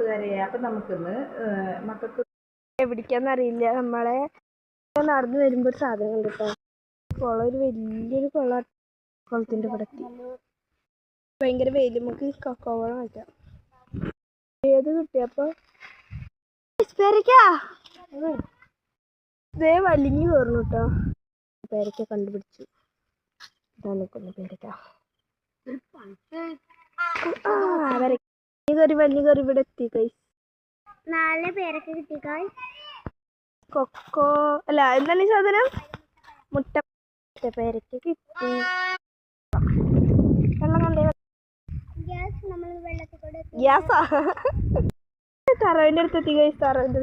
കൂട്ടുകാരെ, അപ്പം നമുക്കിന്ന് മക്കൾക്ക് എവിടേക്കാന്നറിയില്ല. നമ്മളെ നടന്നു വരുമ്പോൾ ഒരു സാധനം കണ്ടു കേട്ടോ. കുളം, ഒരു വലിയൊരു കുളത്തിൻ്റെ പടത്തി ഭയങ്കര വെയിൽ. നമുക്ക് കൊക്കോവളം വയ്ക്കാം. ഏത് കിട്ടിയപ്പോൾ ഇതേ വലിഞ്ഞു കയറുന്നു കേട്ടോ. പേരക്ക കണ്ടുപിടിച്ചു. ഇതാ നിൽക്കുന്നു പേരക്ക. വലിയ കറി ഇവിടെ എത്തി. ഗൈസ്, 4 പേരക്ക കിട്ടി. ഗൈസ്, കൊക്കോ അല്ല, എന്താണ് ഈ സാധനം? മുട്ട പേരക്ക കിട്ടി. വെള്ളം കണ്ടേ? ഗ്യാസാ. തറവിൻ്റെ അടുത്തെത്തി. ഗൈസ്, തറവിൻ്റെ